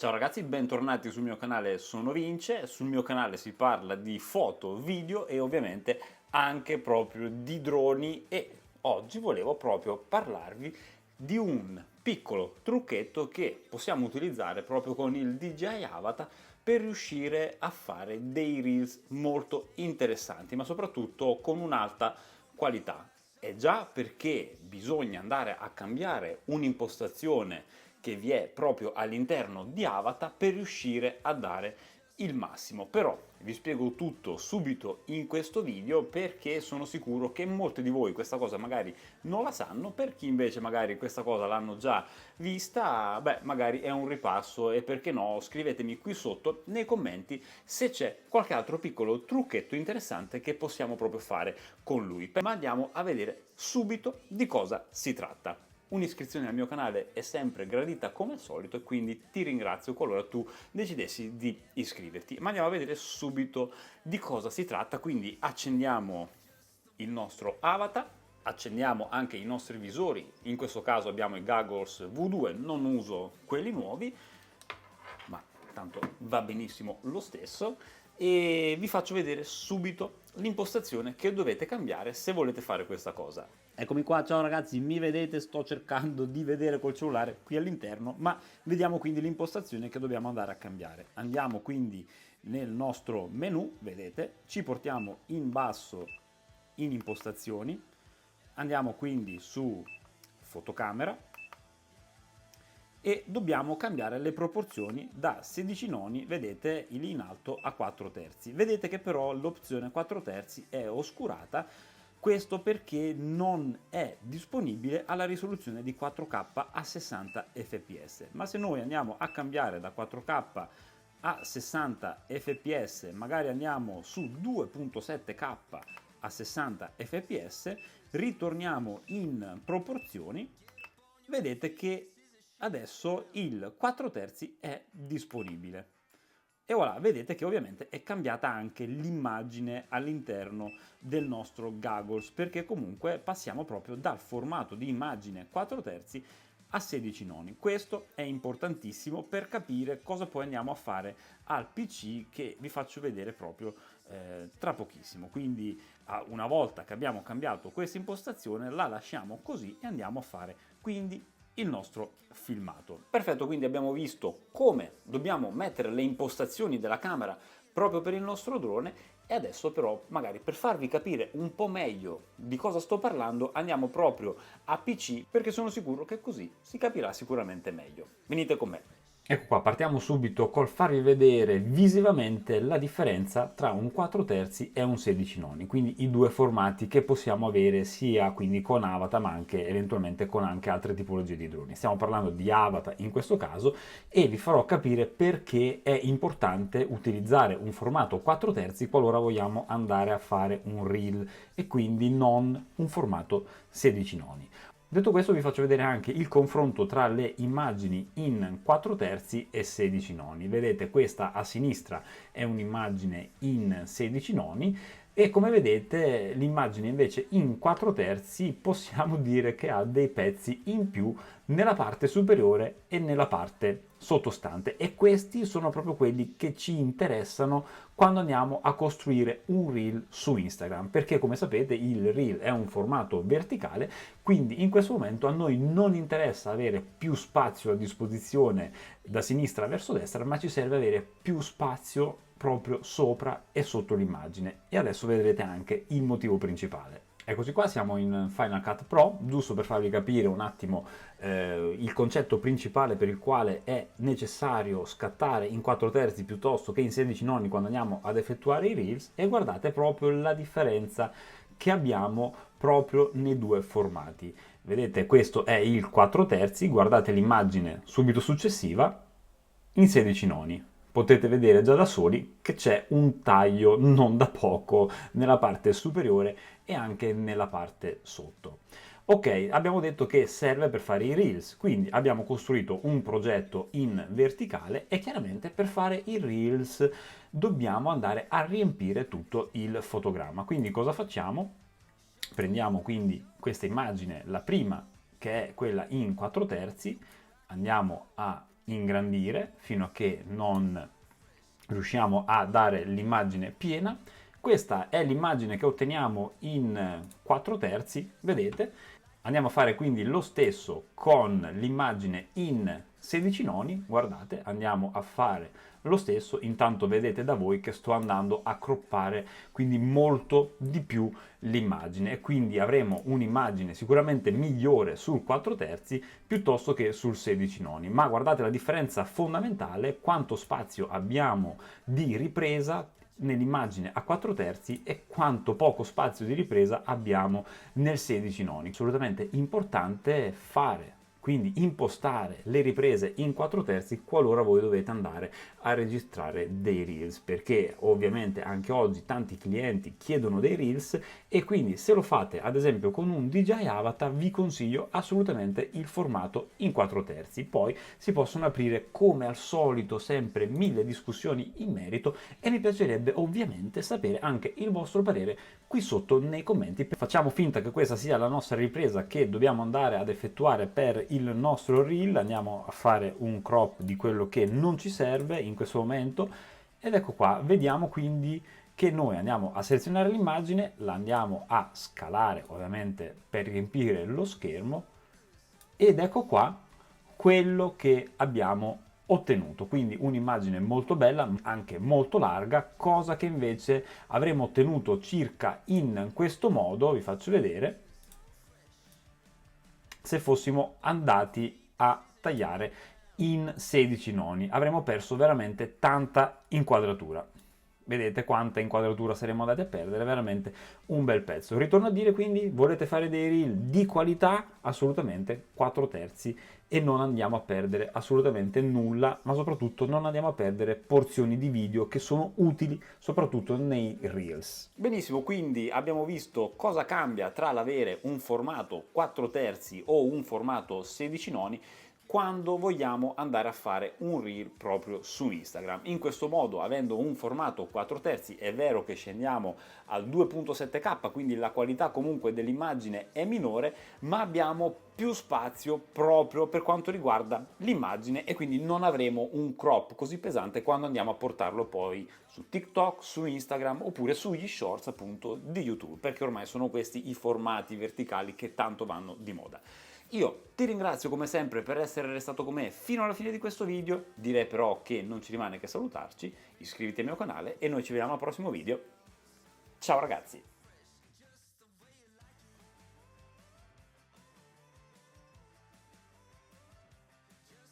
Ciao ragazzi, bentornati sul mio canale, sono Vince. Sul mio canale si parla di foto, video e ovviamente anche proprio di droni, e oggi volevo proprio parlarvi di un piccolo trucchetto che possiamo utilizzare proprio con il DJI Avatar per riuscire a fare dei reels molto interessanti, ma soprattutto con un'alta qualità. E già perché bisogna andare a cambiare un'impostazione che vi è proprio all'interno di Avatar per riuscire a dare il massimo. Però vi spiego tutto subito in questo video, perché sono sicuro che molti di voi questa cosa magari non la sanno. Per chi invece magari questa cosa l'hanno già vista, beh, magari è un ripasso, e perché no, scrivetemi qui sotto nei commenti se c'è qualche altro piccolo trucchetto interessante che possiamo proprio fare con lui. Ma andiamo a vedere subito di cosa si tratta. Un'iscrizione al mio canale è sempre gradita come al solito, e quindi ti ringrazio qualora tu decidessi di iscriverti. Ma andiamo a vedere subito di cosa si tratta. Quindi accendiamo il nostro avatar, accendiamo anche i nostri visori. In questo caso abbiamo i goggles V2, non uso quelli nuovi, ma tanto va benissimo lo stesso, e vi faccio vedere subito l'impostazione che dovete cambiare se volete fare questa cosa. Eccomi qua, ciao ragazzi, mi vedete? Sto cercando di vedere col cellulare qui all'interno, ma vediamo quindi l'impostazione che dobbiamo andare a cambiare. Andiamo quindi nel nostro menu, vedete, ci portiamo in basso in impostazioni, andiamo quindi su fotocamera e dobbiamo cambiare le proporzioni da 16 noni, vedete, lì in alto, a 4 terzi. Vedete che però l'opzione 4 terzi è oscurata, questo perché non è disponibile alla risoluzione di 4K a 60 fps. Ma se noi andiamo a cambiare da 4K a 60 fps, magari andiamo su 2.7K a 60 fps, ritorniamo in proporzioni, vedete che adesso il 4 terzi è disponibile. E voilà, vedete che ovviamente è cambiata anche l'immagine all'interno del nostro goggles, perché comunque passiamo proprio dal formato di immagine 4 terzi a 16 noni. Questo è importantissimo per capire cosa poi andiamo a fare al PC, che vi faccio vedere proprio tra pochissimo. Quindi una volta che abbiamo cambiato questa impostazione, la lasciamo così e andiamo a fare quindi il nostro filmato. Perfetto, quindi abbiamo visto come dobbiamo mettere le impostazioni della camera proprio per il nostro drone, e adesso però, magari per farvi capire un po' meglio di cosa sto parlando, andiamo proprio a PC, perché sono sicuro che così si capirà sicuramente meglio. Venite con me. Ecco qua, partiamo subito col farvi vedere visivamente la differenza tra un 4 terzi e un 16 noni, quindi i due formati che possiamo avere sia quindi con Avatar ma anche eventualmente con anche altre tipologie di droni. Stiamo parlando di Avatar in questo caso, e vi farò capire perché è importante utilizzare un formato 4 terzi qualora vogliamo andare a fare un reel, e quindi non un formato 16 noni. Detto questo, vi faccio vedere anche il confronto tra le immagini in 4 terzi e 16 noni. Vedete, questa a sinistra è un'immagine in 16 noni, e come vedete l'immagine invece in 4 terzi possiamo dire che ha dei pezzi in più nella parte superiore e nella parte sottostante, e questi sono proprio quelli che ci interessano quando andiamo a costruire un reel su Instagram, perché come sapete il reel è un formato verticale, quindi in questo momento a noi non interessa avere più spazio a disposizione da sinistra verso destra, ma ci serve avere più spazio proprio sopra e sotto l'immagine, e adesso vedrete anche il motivo principale. Eccoci qua, siamo in Final Cut Pro, giusto per farvi capire un attimo il concetto principale per il quale è necessario scattare in 4 terzi piuttosto che in 16 noni quando andiamo ad effettuare i reels, e guardate proprio la differenza che abbiamo proprio nei due formati. Vedete, questo è il 4 terzi, guardate l'immagine subito successiva in 16 noni. Potete vedere già da soli che c'è un taglio non da poco nella parte superiore e anche nella parte sotto. Ok, abbiamo detto che serve per fare i reels, quindi abbiamo costruito un progetto in verticale, e chiaramente per fare i reels dobbiamo andare a riempire tutto il fotogramma. Quindi cosa facciamo? Prendiamo quindi questa immagine, la prima che è quella in 4 terzi, andiamo a ingrandire fino a che non riusciamo a dare l'immagine piena. Questa è l'immagine che otteniamo in 4 terzi, vedete? Andiamo a fare quindi lo stesso con l'immagine in 16 noni, guardate, andiamo a fare lo stesso, intanto vedete da voi che sto andando a croppare quindi molto di più l'immagine e quindi avremo un'immagine sicuramente migliore sul 4 terzi piuttosto che sul 16 noni, ma guardate la differenza fondamentale, quanto spazio abbiamo di ripresa nell'immagine a 4 terzi e quanto poco spazio di ripresa abbiamo nel 16 noni. Assolutamente importante fare, quindi impostare le riprese in 4 terzi qualora voi dovete andare a registrare dei reels, perché ovviamente anche oggi tanti clienti chiedono dei reels e quindi se lo fate ad esempio con un DJI Avatar vi consiglio assolutamente il formato in 4 terzi. Poi si possono aprire come al solito sempre 1000 discussioni in merito e mi piacerebbe ovviamente sapere anche il vostro parere qui sotto nei commenti. Facciamo finta che questa sia la nostra ripresa che dobbiamo andare ad effettuare per il nostro reel, andiamo a fare un crop di quello che non ci serve in questo momento ed ecco qua, vediamo quindi che noi andiamo a selezionare l'immagine, la andiamo a scalare ovviamente per riempire lo schermo ed ecco qua quello che abbiamo ottenuto, quindi un'immagine molto bella, anche molto larga, cosa che invece avremmo ottenuto circa in questo modo, vi faccio vedere, se fossimo andati a tagliare in 16 noni. Avremmo perso veramente tanta inquadratura. Vedete quanta inquadratura saremmo andati a perdere, veramente un bel pezzo. Ritorno a dire quindi, volete fare dei reel di qualità? Assolutamente 4 terzi e non andiamo a perdere assolutamente nulla, ma soprattutto non andiamo a perdere porzioni di video che sono utili soprattutto nei reels. Benissimo, quindi abbiamo visto cosa cambia tra l'avere un formato 4 terzi o un formato 16 noni quando vogliamo andare a fare un reel proprio su Instagram. In questo modo, avendo un formato 4 terzi, è vero che scendiamo al 2.7K, quindi la qualità comunque dell'immagine è minore, ma abbiamo più spazio proprio per quanto riguarda l'immagine e quindi non avremo un crop così pesante quando andiamo a portarlo poi su TikTok, su Instagram oppure sugli shorts appunto di YouTube, perché ormai sono questi i formati verticali che tanto vanno di moda. Io ti ringrazio come sempre per essere restato con me fino alla fine di questo video, direi però che non ci rimane che salutarci, iscriviti al mio canale e noi ci vediamo al prossimo video. Ciao ragazzi!